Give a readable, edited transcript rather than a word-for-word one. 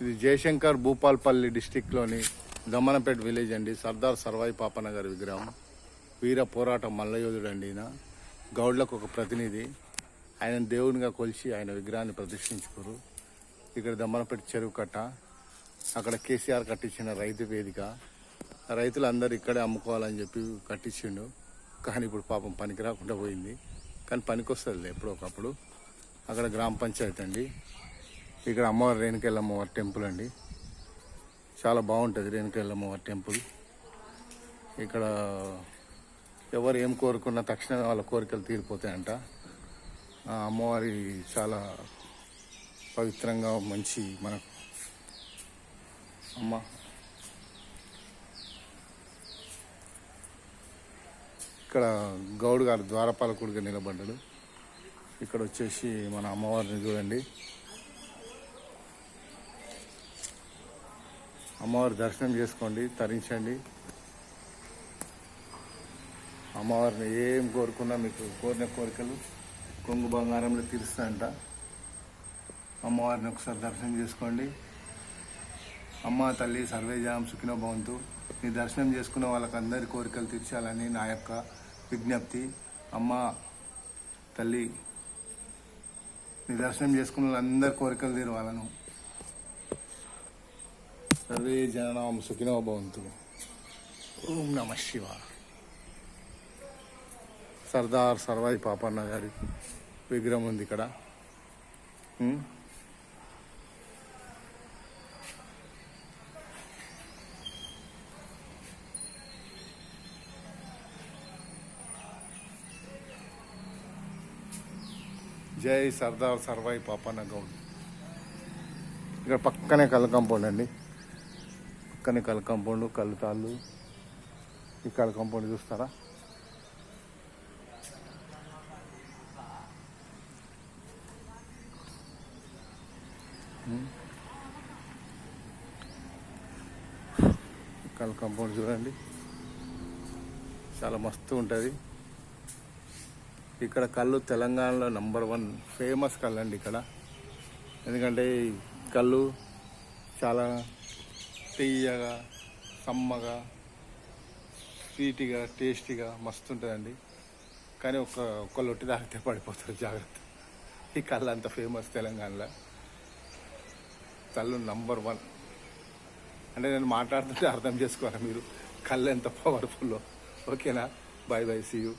ఇది జయశంకర్ భూపాల్పల్లి డిస్టిక్లోని దమ్మనపేట విలేజ్ అండి. సర్దార్ సర్వాయి పాపన్న గారి విగ్రహం. వీర పోరాట మల్లయోధుడు అండి. ఈయన గౌడ్లకు ఒక ప్రతినిధి. ఆయన దేవునిగా కొలిచి ఆయన విగ్రహాన్ని ప్రతిష్ఠించుకోరు. ఇక్కడ దమ్మనపేట చెరువు కట్ట, అక్కడ కేసీఆర్ కట్టించిన రైతు వేదిక. రైతులందరూ ఇక్కడే అమ్ముకోవాలని చెప్పి కట్టించిండు. కానీ ఇప్పుడు పాపం పనికి రాకుండా పోయింది. కానీ పనికి వస్తుంది ఎప్పుడో ఒకప్పుడు. అక్కడ గ్రామ పంచాయతీ అండి. ఇక్కడ అమ్మవారి రేణుకెళ్ళమ్మవారి టెంపుల్ అండి. చాలా బాగుంటుంది రేణుకెళ్ళమ్మవారి టెంపుల్. ఇక్కడ ఎవరు ఏం కోరుకున్నా తక్షణమే వాళ్ళ కోరికలు తీరిపోతాయంట. అమ్మవారి చాలా పవిత్రంగా మంచి మనకు అమ్మ. ఇక్కడ గౌడ్ గారు ద్వారపాలకుడిగా నిలబడ్డాడు. ఇక్కడ వచ్చేసి మన అమ్మవారిని చూడండి. అమ్మవారి దర్శనం చేసుకోండి, తరించండి. అమ్మవారిని ఏం కోరుకున్నా మీకు కోరిన కోరికలు కొంగు బంగారంలో తీరుస్తాయంట. అమ్మవారిని ఒకసారి దర్శనం చేసుకోండి. అమ్మ తల్లి సర్వేజాం సుఖినో భవంతు. మీ దర్శనం చేసుకున్న వాళ్ళకి అందరి కోరికలు తీర్చాలని నా యొక్క విజ్ఞప్తి. అమ్మ తల్లి మీ దర్శనం చేసుకున్న వాళ్ళందరి కోరికలు తీరవాలను. సర్వే జనాం సుఖినో భవంతు. ఓం నమః శివాయ. సర్దార్ సర్వాయి పాపన్న గారి విగ్రహం ఉంది ఇక్కడ. జై సర్దార్ సర్వాయి పాపన్న గౌడ్. ఇక్కడ పక్కనే కళ్ళు కాంపౌండ్ అండి. పక్కనే కళ్ళు కాంపౌండ్, కళ్ళు తాళ్ళు. ఈ కళ్ళు కాంపౌండ్ చూస్తారా? కళ్ళు కాంపౌండ్ చూడండి, చాలా మస్తు ఉంటుంది. ఇక్కడ కళ్ళు తెలంగాణలో #1 ఫేమస్ కళ్ళు అండి ఇక్కడ. ఎందుకంటే ఈ కళ్ళు చాలా తీయగా, సమ్మగా, స్వీట్గా, టేస్టీగా మస్తు ఉంటుందండి. కానీ ఒక్క లొట్టి తాగితే పడిపోతారు, జాగ్రత్త. ఈ కళ్ళు అంత ఫేమస్ తెలంగాణలో. కళ్ళు #1 అంటే నేను మాట్లాడుతుంటే అర్థం చేసుకోవాలి మీరు కళ్ళు ఎంత పవర్ఫుల్లో. ఓకేనా? Bye bye, see you.